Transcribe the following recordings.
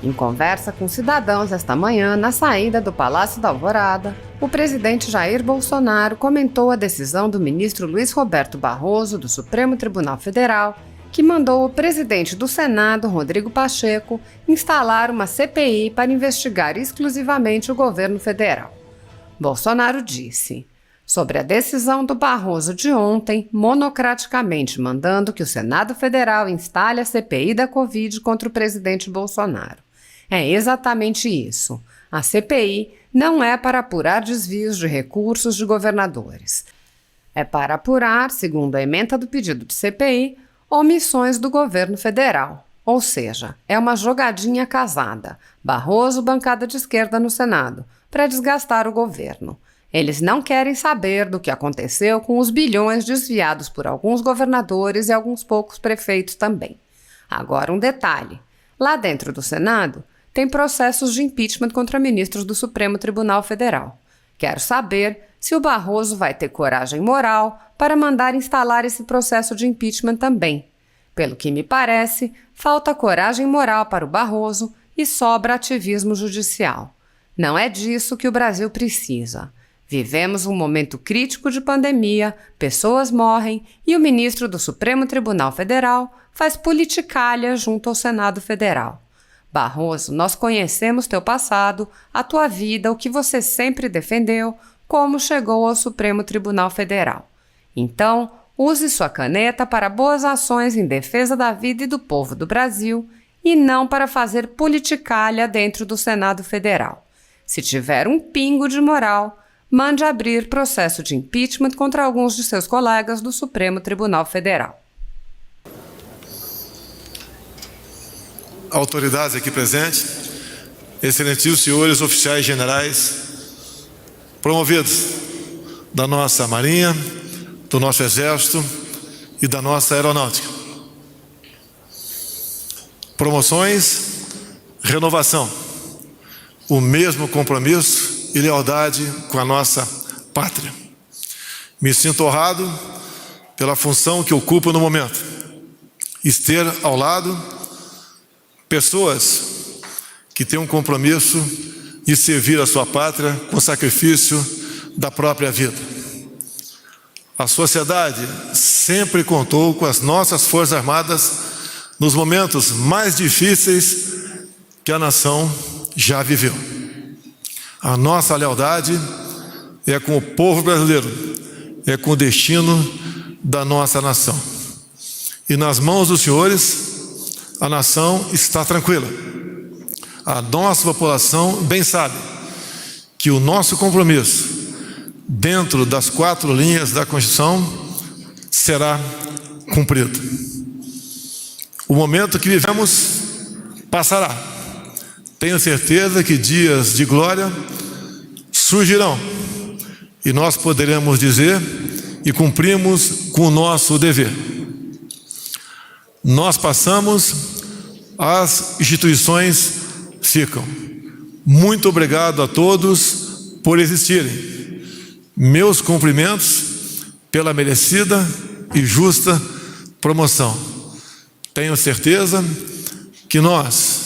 Em conversa com cidadãos esta manhã, na saída do Palácio da Alvorada, o presidente Jair Bolsonaro comentou a decisão do ministro Luiz Roberto Barroso, do Supremo Tribunal Federal, que mandou o presidente do Senado, Rodrigo Pacheco, instalar uma CPI para investigar exclusivamente o governo federal. Bolsonaro disse: sobre a decisão do Barroso de ontem, monocraticamente mandando que o Senado Federal instale a CPI da Covid contra o presidente Bolsonaro. É exatamente isso. A CPI não é para apurar desvios de recursos de governadores. É para apurar, segundo a ementa do pedido de CPI, omissões do governo federal. Ou seja, é uma jogadinha casada. Barroso, bancada de esquerda no Senado, para desgastar o governo. Eles não querem saber do que aconteceu com os bilhões desviados por alguns governadores e alguns poucos prefeitos também. Agora um detalhe. Lá dentro do Senado, tem processos de impeachment contra ministros do Supremo Tribunal Federal. Quero saber se o Barroso vai ter coragem moral para mandar instalar esse processo de impeachment também. Pelo que me parece, falta coragem moral para o Barroso e sobra ativismo judicial. Não é disso que o Brasil precisa. Vivemos um momento crítico de pandemia, pessoas morrem e o ministro do Supremo Tribunal Federal faz politicalha junto ao Senado Federal. Barroso, nós conhecemos teu passado, a tua vida, o que você sempre defendeu, como chegou ao Supremo Tribunal Federal. Então, use sua caneta para boas ações em defesa da vida e do povo do Brasil e não para fazer politicalha dentro do Senado Federal. Se tiver um pingo de moral, mande abrir processo de impeachment contra alguns de seus colegas do Supremo Tribunal Federal. Autoridades aqui presentes, excelentíssimos senhores oficiais generais, promovidos da nossa Marinha, do nosso Exército e da nossa Aeronáutica. Promoções, renovação, o mesmo compromisso e lealdade com a nossa pátria. Me sinto honrado pela função que ocupo no momento, ter ao lado pessoas que têm um compromisso de servir a sua pátria com sacrifício da própria vida. A sociedade sempre contou com as nossas Forças Armadas nos momentos mais difíceis que a nação já viveu. A nossa lealdade é com o povo brasileiro, é com o destino da nossa nação. E nas mãos dos senhores, a nação está tranquila. A nossa população bem sabe que o nosso compromisso, dentro das 4 linhas da Constituição, será cumprido. O momento que vivemos passará. Tenho certeza que dias de glória surgirão e nós poderemos dizer e cumprimos com o nosso dever. Nós passamos, as instituições ficam. Muito obrigado a todos por existirem. Meus cumprimentos pela merecida e justa promoção. Tenho certeza que nós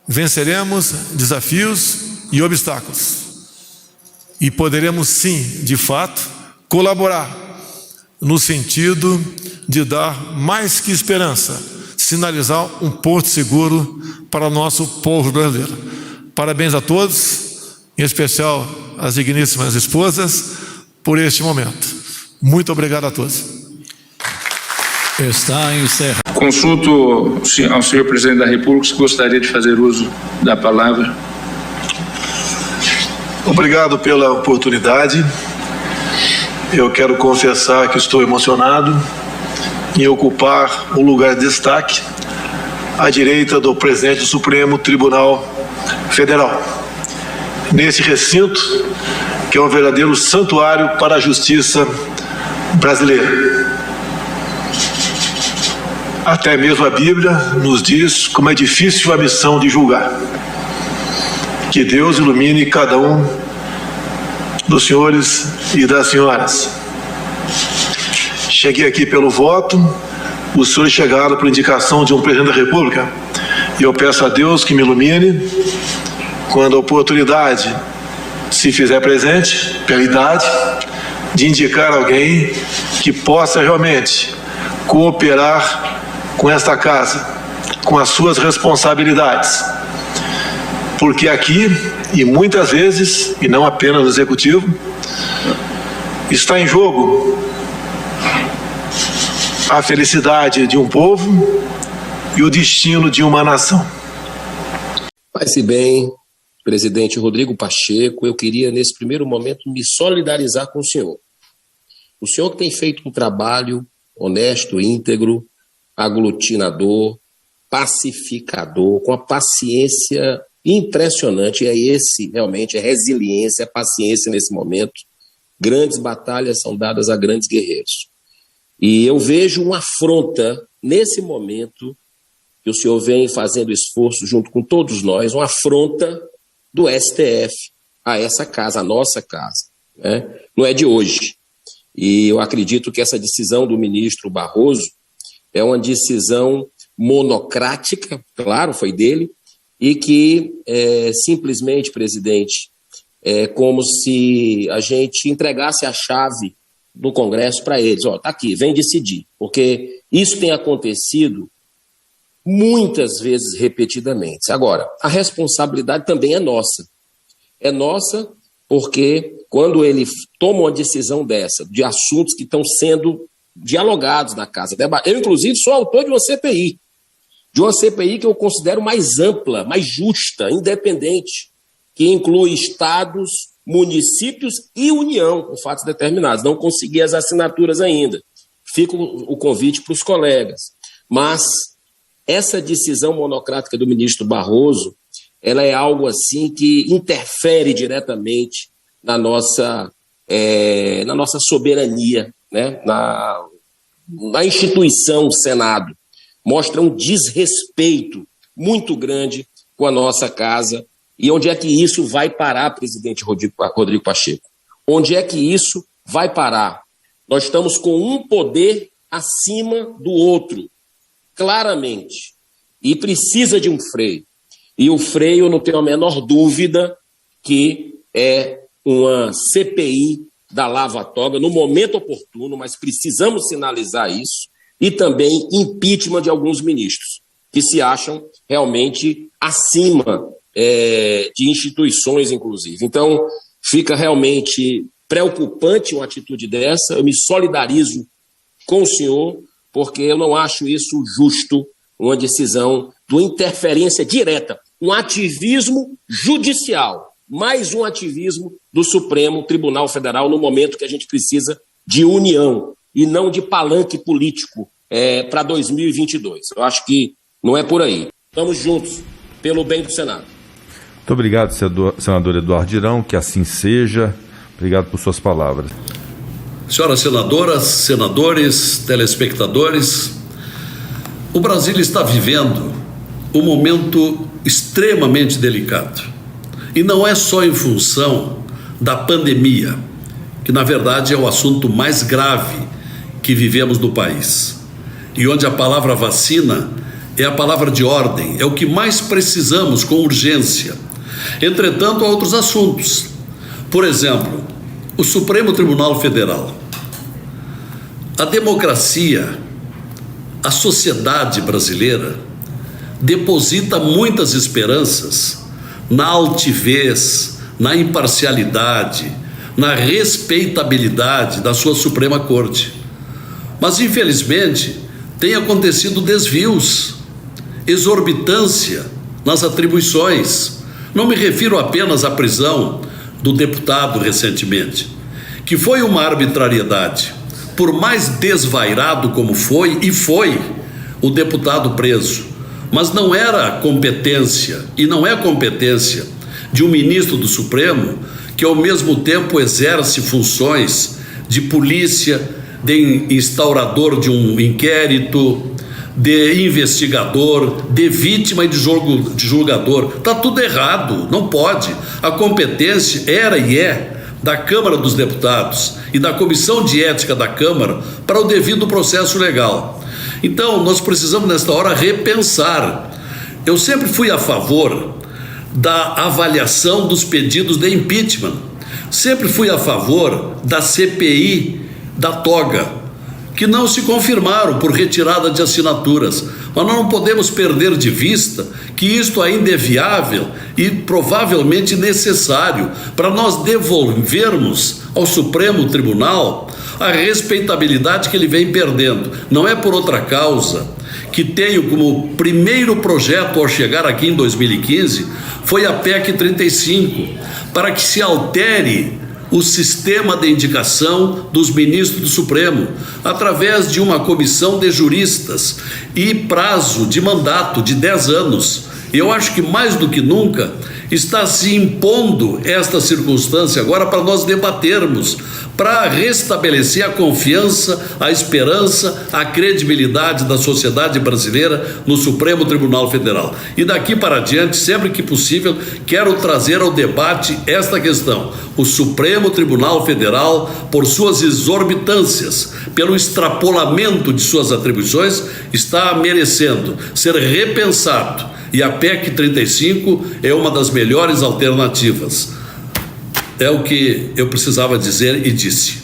venceremos desafios e obstáculos e poderemos sim, de fato, colaborar no sentido de dar mais que esperança, sinalizar um porto seguro para o nosso povo brasileiro. Parabéns a todos, em especial às digníssimas esposas, por este momento. Muito obrigado a todos. Está encerrado. Consulto ao senhor presidente da República se gostaria de fazer uso da palavra. Obrigado pela oportunidade. Eu quero confessar que estou emocionado em ocupar um lugar de destaque à direita do presidente do Supremo Tribunal Federal, nesse recinto que é um verdadeiro santuário para a justiça brasileira. Até mesmo a Bíblia nos diz como é difícil a missão de julgar. Que Deus ilumine cada um dos senhores e das senhoras. Cheguei aqui pelo voto, os senhores chegaram por indicação de um presidente da República. E eu peço a Deus que me ilumine quando a oportunidade se fizer presente, pela idade, de indicar alguém que possa realmente cooperar com esta casa, com as suas responsabilidades. Porque aqui, e muitas vezes, e não apenas no Executivo, está em jogo a felicidade de um povo e o destino de uma nação. Faz-se bem, presidente Rodrigo Pacheco, eu queria nesse primeiro momento me solidarizar com o senhor. O senhor que tem feito um trabalho honesto, íntegro, aglutinador, pacificador, com a paciência impressionante, é esse realmente, é resiliência, é paciência nesse momento. Grandes batalhas são dadas a grandes guerreiros. E eu vejo uma afronta nesse momento que o senhor vem fazendo esforço junto com todos nós, uma afronta do STF a essa casa, a nossa casa, né? Não é de hoje. E eu acredito que essa decisão do ministro Barroso é uma decisão monocrática, claro, foi dele, e que simplesmente, presidente, é como se a gente entregasse a chave do Congresso para eles. Ó, tá aqui, vem decidir. Porque isso tem acontecido muitas vezes repetidamente. Agora, a responsabilidade também é nossa. É nossa porque quando ele toma uma decisão dessa, de assuntos que estão sendo dialogados na casa, eu inclusive sou autor de uma CPI que eu considero mais ampla, mais justa, independente, que inclui estados, municípios e União, com fatos determinados. Não consegui as assinaturas ainda. Fica o convite para os colegas. Mas essa decisão monocrática do ministro Barroso, ela é algo assim que interfere diretamente na nossa soberania, né? na instituição Senado. Mostra um desrespeito muito grande com a nossa casa. E onde é que isso vai parar, presidente Rodrigo Pacheco? Onde é que isso vai parar? Nós estamos com um poder acima do outro, claramente. E precisa de um freio. E o freio, eu não tenho a menor dúvida, que é uma CPI da Lava Toga, no momento oportuno, mas precisamos sinalizar isso, e também impeachment de alguns ministros, que se acham realmente acima de instituições, inclusive. Então, fica realmente preocupante uma atitude dessa. Eu me solidarizo com o senhor, porque eu não acho isso justo, uma decisão de uma interferência direta, um ativismo judicial, mais um ativismo do Supremo Tribunal Federal no momento que a gente precisa de união e não de palanque político para 2022. Eu acho que não é por aí. Estamos juntos pelo bem do Senado. Muito obrigado, senador Eduardo Girão, que assim seja. Obrigado por suas palavras. Senhoras senadoras, senadores, telespectadores, o Brasil está vivendo um momento extremamente delicado. E não é só em função da pandemia, que na verdade é o assunto mais grave que vivemos no país. E onde a palavra vacina é a palavra de ordem, é o que mais precisamos com urgência. Entretanto, há outros assuntos. Por exemplo, o Supremo Tribunal Federal. A democracia, a sociedade brasileira deposita muitas esperanças na altivez, na imparcialidade, na respeitabilidade da sua Suprema Corte. Mas, infelizmente, tem acontecido desvios, exorbitância nas atribuições. Não me refiro apenas à prisão do deputado recentemente, que foi uma arbitrariedade. Por mais desvairado como foi, e foi o deputado preso, mas não era competência, e não é competência de um ministro do Supremo que ao mesmo tempo exerce funções de polícia, de instaurador de um inquérito, de investigador, de vítima e de julgador. Está tudo errado, não pode. A competência era e é da Câmara dos Deputados e da Comissão de Ética da Câmara para o devido processo legal. Então, nós precisamos, nesta hora, repensar eu sempre fui a favor da avaliação dos pedidos de impeachment. Sempre fui a favor da CPI da toga, que não se confirmaram por retirada de assinaturas. Mas nós não podemos perder de vista que isto ainda é viável e provavelmente necessário para nós devolvermos ao Supremo Tribunal a respeitabilidade que ele vem perdendo. Não é por outra causa que tenho como primeiro projeto ao chegar aqui em 2015 foi a PEC 35, para que se altere o sistema de indicação dos ministros do Supremo, através de uma comissão de juristas e prazo de mandato de 10 anos. Eu acho que mais do que nunca está se impondo esta circunstância agora para nós debatermos, para restabelecer a confiança, a esperança, a credibilidade da sociedade brasileira no Supremo Tribunal Federal. E daqui para adiante, sempre que possível, quero trazer ao debate esta questão. O Supremo Tribunal Federal, por suas exorbitâncias, pelo extrapolamento de suas atribuições, está merecendo ser repensado. E a PEC 35 é uma das melhores alternativas. É o que eu precisava dizer e disse.